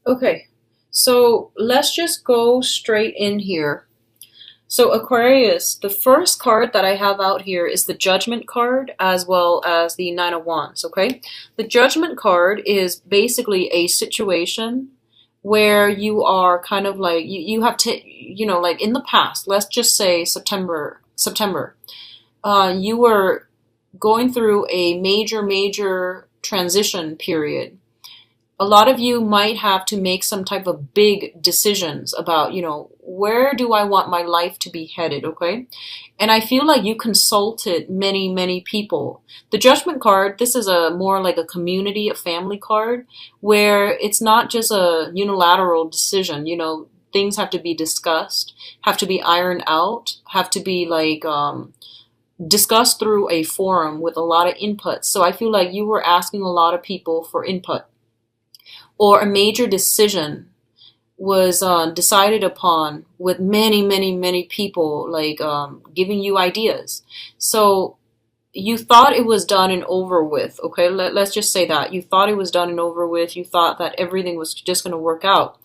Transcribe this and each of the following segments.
Okay, so let's just go straight in here. So, Aquarius, the first card that I have out here is the Judgment card as well as the Nine of Wands, okay? The Judgment card is basically a situation where you are kind of like, you have to, like in the past, let's just say September, you were going through a major transition period. A lot of you might have to make some type of big decisions about, where do I want my life to be headed, okay? And I feel like you consulted many people. The Judgment card, this is a more like a community, a family card, where it's not just a unilateral decision, things have to be discussed, have to be ironed out, have to be like discussed through a forum with a lot of input. So I feel like you were asking a lot of people for input, or a major decision was decided upon with many people like giving you ideas. So you thought it was done and over with. Okay, let's just say that you thought it was done and over with. You thought that everything was just going to work out.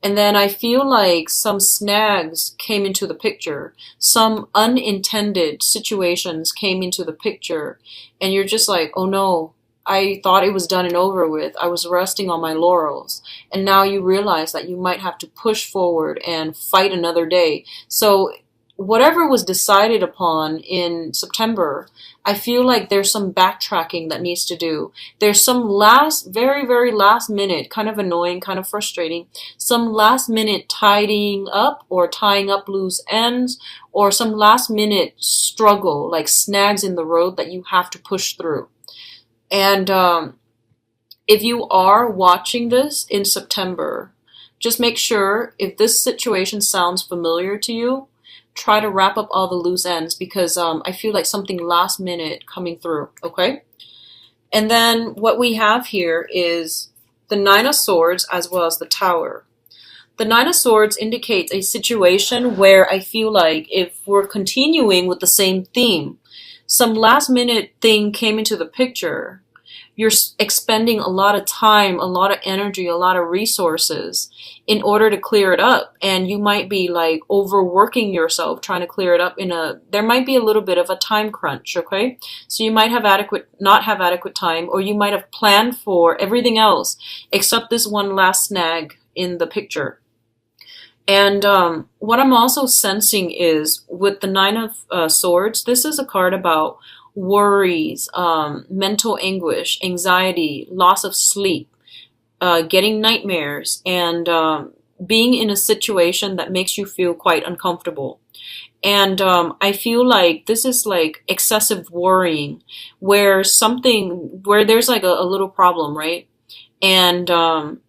And then I feel like some snags came into the picture, some unintended situations came into the picture, and you're just like, oh no, I thought it was done and over with. I was resting on my laurels. And now you realize that you might have to push forward and fight another day. So whatever was decided upon in September, I feel like there's some backtracking that needs to do. There's some very last minute, kind of annoying, kind of frustrating, some last minute tidying up or tying up loose ends, or some last minute struggle, like snags in the road that you have to push through. And if you are watching this in September, just make sure if this situation sounds familiar to you, try to wrap up all the loose ends, because I feel like something last minute coming through, okay? And then what we have here is the Nine of Swords as well as the Tower. The Nine of Swords indicates a situation where I feel like if we're continuing with the same theme, some last minute thing came into the picture. You're expending a lot of time, a lot of energy, a lot of resources in order to clear it up. And you might be like overworking yourself trying to clear it up there might be a little bit of a time crunch, okay? So you might not have adequate time, or you might have planned for everything else except this one last snag in the picture. And what I'm also sensing is with the Nine of Swords, this is a card about worries, mental anguish, anxiety, loss of sleep, getting nightmares, and being in a situation that makes you feel quite uncomfortable. And I feel like this is like excessive worrying, where there's like a little problem, right? And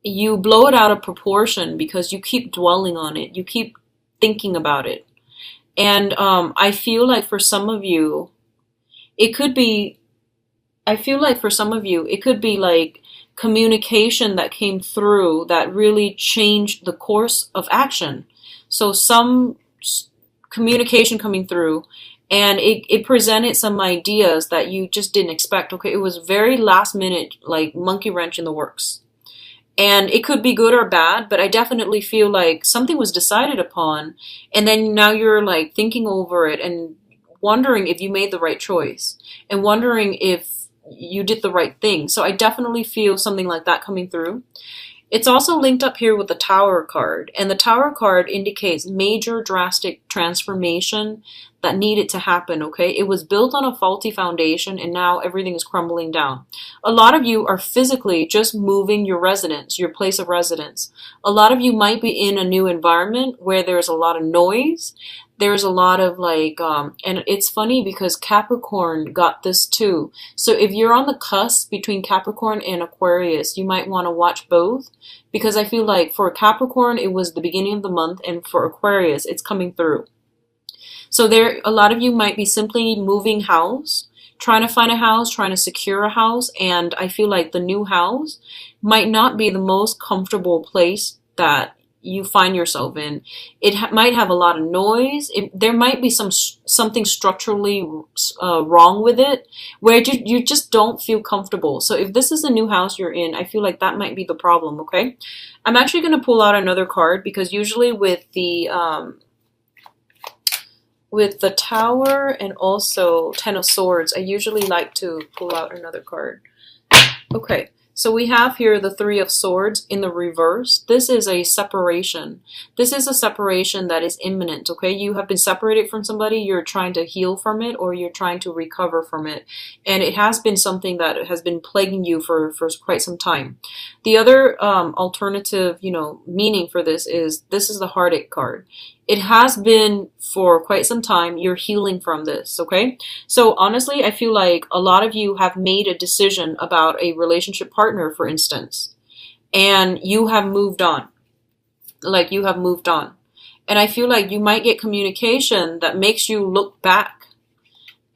you blow it out of proportion because you keep dwelling on it. You keep thinking about it. And I feel like for some of you, it could be like communication that came through that really changed the course of action. So some communication coming through, and it presented some ideas that you just didn't expect. Okay, it was very last minute, like monkey wrench in the works. And it could be good or bad, but I definitely feel like something was decided upon, and then now you're like thinking over it and wondering if you made the right choice and wondering if you did the right thing. So I definitely feel something like that coming through. It's also linked up here with the Tower card, and the Tower card indicates major drastic transformation that needed to happen, okay? It was built on a faulty foundation, and now everything is crumbling down. A lot of you are physically just moving your residence, your place of residence. A lot of you might be in a new environment where there's a lot of noise. There's a lot of like, and it's funny because Capricorn got this too. So if you're on the cusp between Capricorn and Aquarius, you might want to watch both, because I feel like for Capricorn, it was the beginning of the month, and for Aquarius, it's coming through. So a lot of you might be simply moving house, trying to find a house, trying to secure a house, and I feel like the new house might not be the most comfortable place that you find yourself in. It might have a lot of noise. There might be something structurally wrong with it, where you just don't feel comfortable. So if this is a new house you're in, I feel like that might be the problem. Okay, I'm actually going to pull out another card, because usually with the Tower and also Ten of Swords, I usually like to pull out another card. Okay, so we have here the Three of Swords in the reverse. This is a separation. This is a separation that is imminent, okay? You have been separated from somebody, you're trying to heal from it, or you're trying to recover from it. And it has been something that has been plaguing you for quite some time. The other alternative, meaning for this is the Heartache card. It has been for quite some time. You're healing from this, okay? So honestly, I feel like a lot of you have made a decision about a relationship partner, for instance, and you have moved on. Like, you have moved on. And I feel like you might get communication that makes you look back,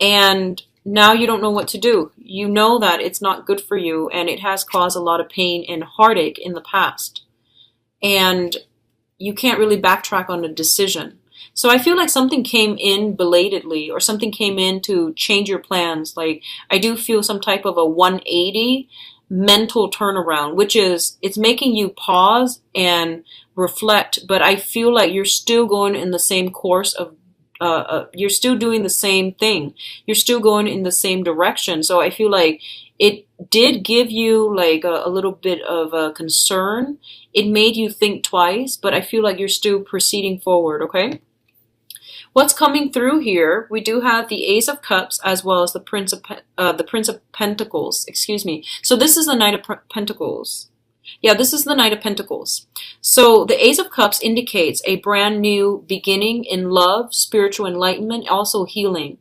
and now you don't know what to do. You know that it's not good for you, and it has caused a lot of pain and heartache in the past. And you can't really backtrack on a decision. So I feel like something came in belatedly, or something came in to change your plans. Like, I do feel some type of a 180 mental turnaround, which is, it's making you pause and reflect, but I feel like you're still going in the same course of you're still doing the same thing. You're still going in the same direction. So I feel like it did give you like a little bit of a concern. It made you think twice, but I feel like you're still proceeding forward, okay? What's coming through here, we do have the Ace of Cups as well as the Prince of Pentacles, excuse me. So this is the Knight of Pentacles. Yeah, this is the Knight of Pentacles. So the Ace of Cups indicates a brand new beginning in love, spiritual enlightenment, also healing.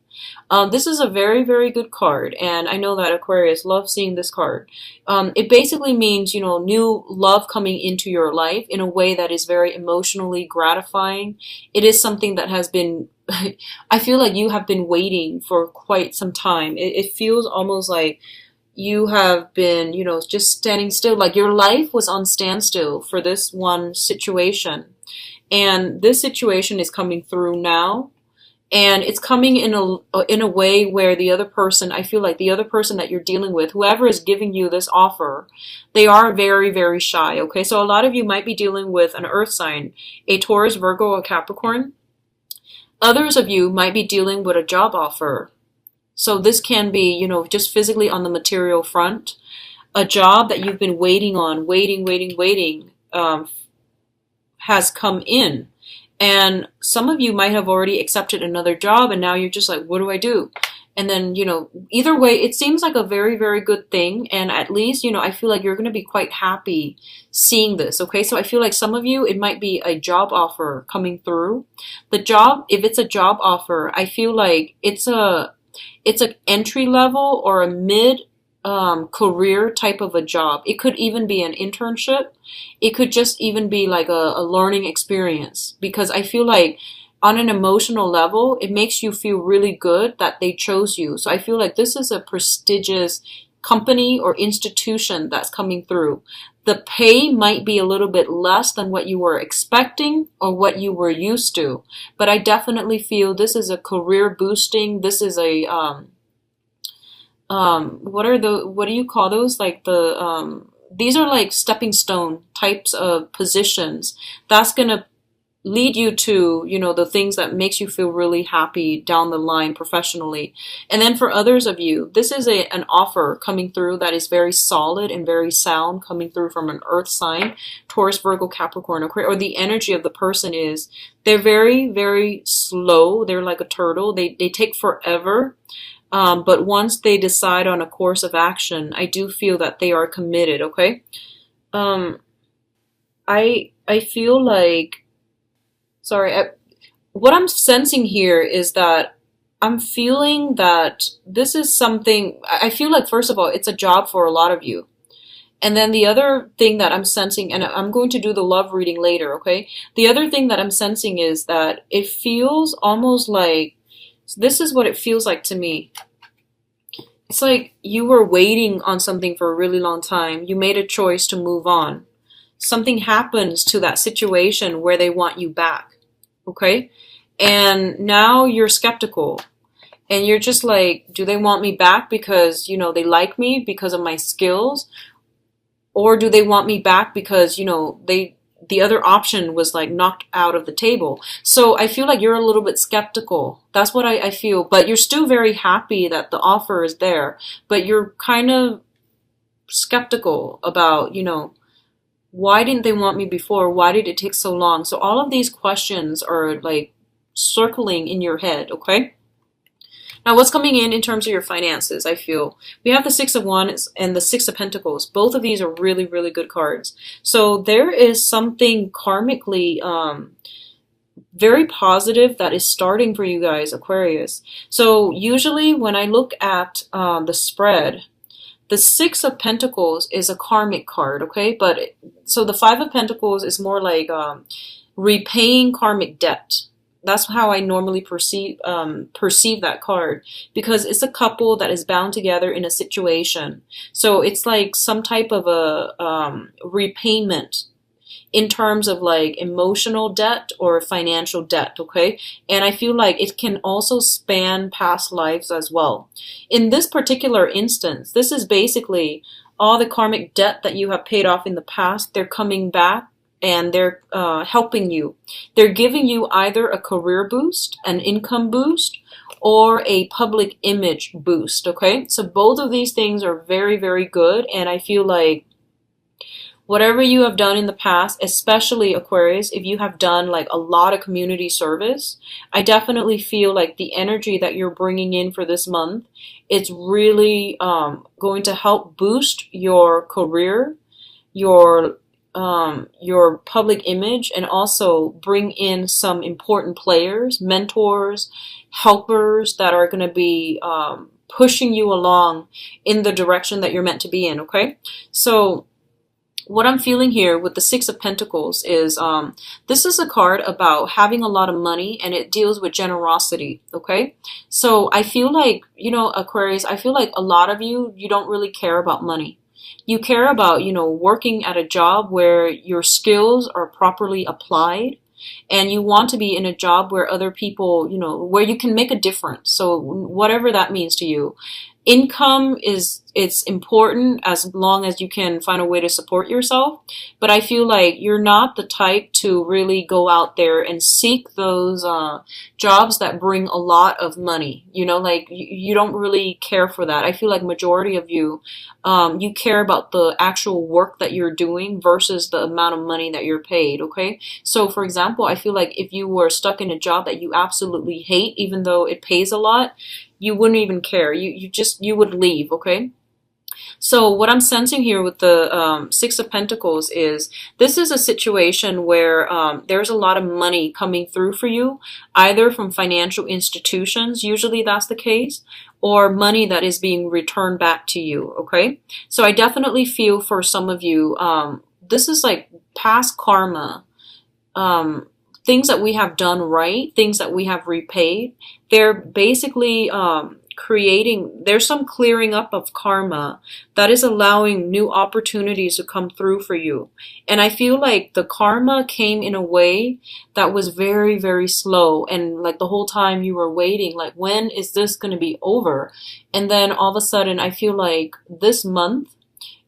This is a very, very good card, and I know that Aquarius loves seeing this card. It basically means, new love coming into your life in a way that is very emotionally gratifying. It is something that has been, I feel like you have been waiting for quite some time. It feels almost like you have been, just standing still, like your life was on standstill for this one situation. And this situation is coming through now. And it's coming in a way where the other person, I feel like the other person that you're dealing with, whoever is giving you this offer, they are very, very shy, okay? So a lot of you might be dealing with an earth sign, a Taurus, Virgo, or Capricorn. Others of you might be dealing with a job offer. So this can be, just physically on the material front. A job that you've been waiting on, waiting, has come in. And some of you might have already accepted another job, and now you're just like, what do I do? And then, either way, it seems like a very, very good thing. And at least, I feel like you're going to be quite happy seeing this. Okay. So I feel like some of you, it might be a job offer coming through. The job, if it's a job offer, I feel like it's an entry level or a mid career type of a job. It could even be an internship. It could just even be like a learning experience, because I feel like on an emotional level, it makes you feel really good that they chose you. So I feel like this is a prestigious company or institution that's coming through. The pay might be a little bit less than what you were expecting or what you were used to, but I definitely feel this is a career boosting. This is a what do you call those? Like these are like stepping stone types of positions. That's going to lead you to, the things that makes you feel really happy down the line professionally. And then for others of you, this is an offer coming through that is very solid and very sound, coming through from an earth sign, Taurus, Virgo, Capricorn, or the energy of the person is, they're very, very slow. They're like a turtle. They take forever. But once they decide on a course of action, I do feel that they are committed, okay? I feel like, what I'm sensing here is that I'm feeling that this is something, I feel like, first of all, it's a job for a lot of you. And then the other thing that I'm sensing, and I'm going to do the love reading later, okay? The other thing that I'm sensing is that it feels almost like, this is what it feels like to me. It's like you were waiting on something for a really long time. You made a choice to move on. something happens to that situation where they want you back, okay? And now you're skeptical and you're just like, do they want me back because, they like me because of my skills? Or do they want me back because, the other option was like knocked out of the table? So I feel like you're a little bit skeptical. That's what I feel. But you're still very happy that the offer is there. But you're kind of skeptical about, why didn't they want me before? Why did it take so long? So all of these questions are like circling in your head, okay? Now, what's coming in terms of your finances, I feel? We have the Six of Wands and the Six of Pentacles. Both of these are really, really good cards. So there is something karmically very positive that is starting for you guys, Aquarius. So usually when I look at the spread, the Six of Pentacles is a karmic card, okay? So the Five of Pentacles is more like repaying karmic debt. That's how I normally perceive that card, because it's a couple that is bound together in a situation. So it's like some type of a repayment in terms of like emotional debt or financial debt, okay? And I feel like it can also span past lives as well. In this particular instance, this is basically all the karmic debt that you have paid off in the past. They're coming back and they're helping you. They're giving you either a career boost, an income boost, or a public image boost, okay? So both of these things are very, very good, and I feel like whatever you have done in the past, especially Aquarius, if you have done like a lot of community service, I definitely feel like the energy that you're bringing in for this month, it's really going to help boost your career, your public image, and also bring in some important players, mentors, helpers that are going to be pushing you along in the direction that you're meant to be in, okay? So what I'm feeling here with the Six of Pentacles is this is a card about having a lot of money, and it deals with generosity, okay? So I feel like, Aquarius, I feel like a lot of you don't really care about money. You care about, working at a job where your skills are properly applied, and you want to be in a job where other people, where you can make a difference. So whatever that means to you. Income it's important as long as you can find a way to support yourself. But I feel like you're not the type to really go out there and seek those jobs that bring a lot of money. Like you don't really care for that. I feel like majority of you, you care about the actual work that you're doing versus the amount of money that you're paid, okay? So for example, I feel like if you were stuck in a job that you absolutely hate, even though it pays a lot, you wouldn't even care. You would leave, okay? So what I'm sensing here with the Six of Pentacles is this is a situation where there's a lot of money coming through for you, either from financial institutions, usually that's the case, or money that is being returned back to you, okay? So I definitely feel for some of you, this is like past karma, things that we have done right, things that we have repaid. They're basically there's some clearing up of karma that is allowing new opportunities to come through for you. And I feel like the karma came in a way that was very, very slow. And like the whole time you were waiting, like, when is this going to be over? And then all of a sudden, I feel like this month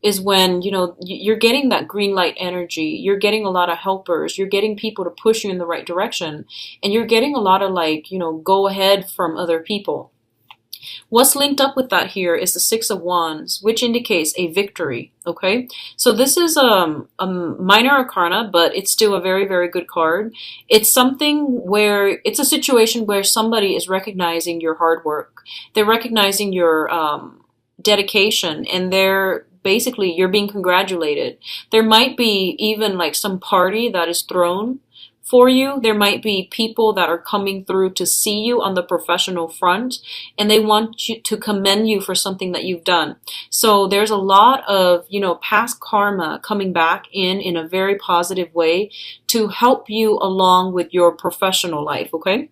is when, you're getting that green light energy. You're getting a lot of helpers. You're getting people to push you in the right direction. And you're getting a lot of go ahead from other people. What's linked up with that here is the Six of Wands, which indicates a victory, okay? So this is a minor arcana, but it's still a very, very good card. It's something where, it's a situation where somebody is recognizing your hard work. They're recognizing your dedication, and you're being congratulated. There might be even like some party that is thrown for you. There might be people that are coming through to see you on the professional front, and they want you to commend you for something that you've done. So there's a lot of, past karma coming back in a very positive way to help you along with your professional life, okay?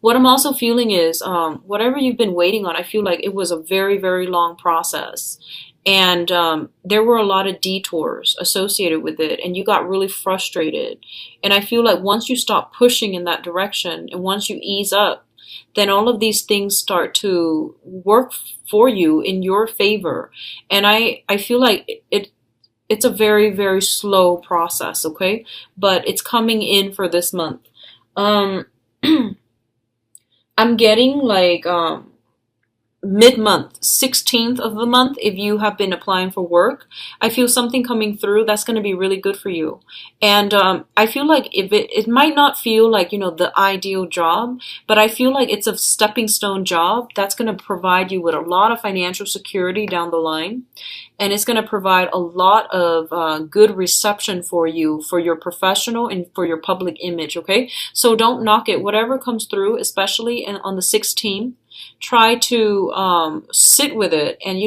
What I'm also feeling is whatever you've been waiting on, I feel like it was a very, very long process. And there were a lot of detours associated with it, and you got really frustrated. And I feel like once you stop pushing in that direction and once you ease up, then all of these things start to work for you in your favor. And I feel like it's a very, very slow process, okay? But it's coming in for this month. Um, I'm getting like mid-month, 16th of the month, if you have been applying for work, I feel something coming through that's going to be really good for you. And I feel like if it might not feel like, the ideal job, but I feel like it's a stepping stone job that's going to provide you with a lot of financial security down the line. And it's going to provide a lot of good reception for you, for your professional and for your public image, okay? So don't knock it. Whatever comes through, especially on the 16th, try to sit with it and,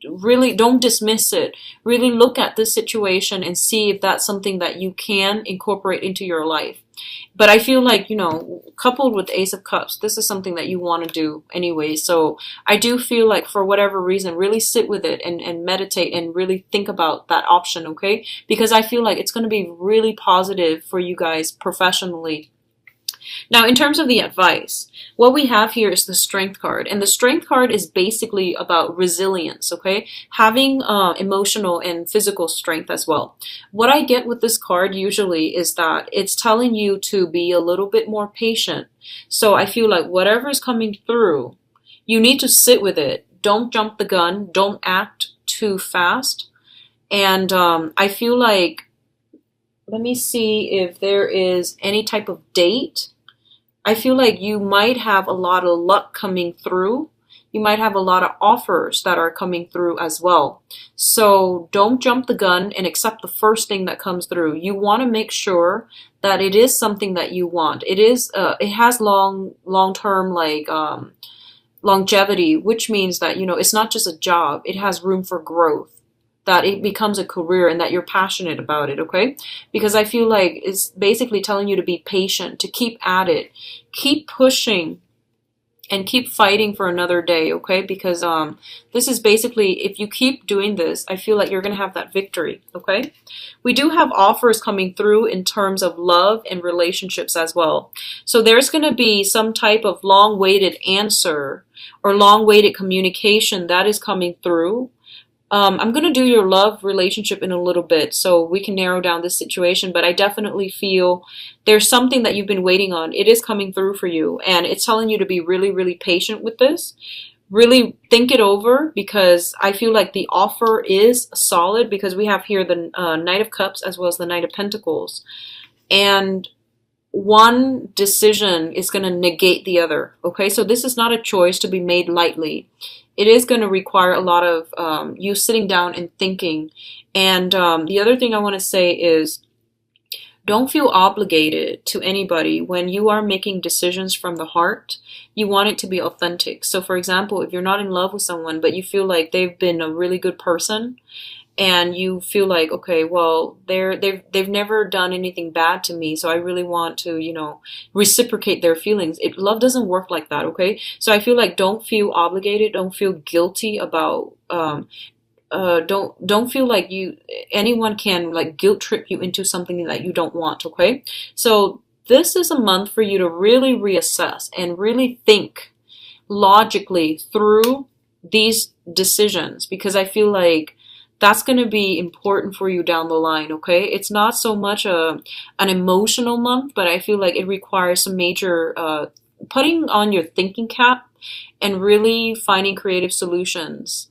really don't dismiss it. Really look at this situation and see if that's something that you can incorporate into your life. But I feel like, coupled with the Ace of Cups, this is something that you want to do anyway. So I do feel like for whatever reason, really sit with it and meditate and really think about that option, okay? Because I feel like it's going to be really positive for you guys professionally. Now, in terms of the advice, what we have here is the Strength card. And the Strength card is basically about resilience, okay? Having emotional and physical strength as well. What I get with this card usually is that it's telling you to be a little bit more patient. So I feel like whatever is coming through, you need to sit with it. Don't jump the gun. Don't act too fast. And I feel like, let me see if there is any type of date. I feel like you might have a lot of luck coming through. You might have a lot of offers that are coming through as well. So don't jump the gun and accept the first thing that comes through. You want to make sure that it is something that you want. It has long-term longevity, which means that, it's not just a job. It has room for growth, that it becomes a career and that you're passionate about it, okay? Because I feel like it's basically telling you to be patient, to keep at it, keep pushing, and keep fighting for another day, okay? Because this is basically, if you keep doing this, I feel like you're going to have that victory, okay? We do have offers coming through in terms of love and relationships as well. So there's going to be some type of long-awaited answer or long-awaited communication that is coming through. I'm going to do your love relationship in a little bit so we can narrow down this situation, but I definitely feel there's something that you've been waiting on. It is coming through for you, and it's telling you to be really, really patient with this. Really think it over, because I feel like the offer is solid, because we have here the Knight of Cups as well as the Knight of Pentacles. And one decision is going to negate the other, okay? So this is not a choice to be made lightly. It is going to require a lot of you sitting down and thinking. And the other thing I want to say is, don't feel obligated to anybody when you are making decisions from the heart. You want it to be authentic. So for example, if you're not in love with someone, but you feel like they've been a really good person, and you feel like, okay, well, they've never done anything bad to me, so I really want to, reciprocate their feelings. Love doesn't work like that, okay? So I feel like don't feel obligated, don't feel guilty about, don't feel like anyone can like guilt trip you into something that you don't want, okay? So this is a month for you to really reassess and really think logically through these decisions, because I feel like that's going to be important for you down the line, okay? It's not so much an emotional month, but I feel like it requires some major putting on your thinking cap and really finding creative solutions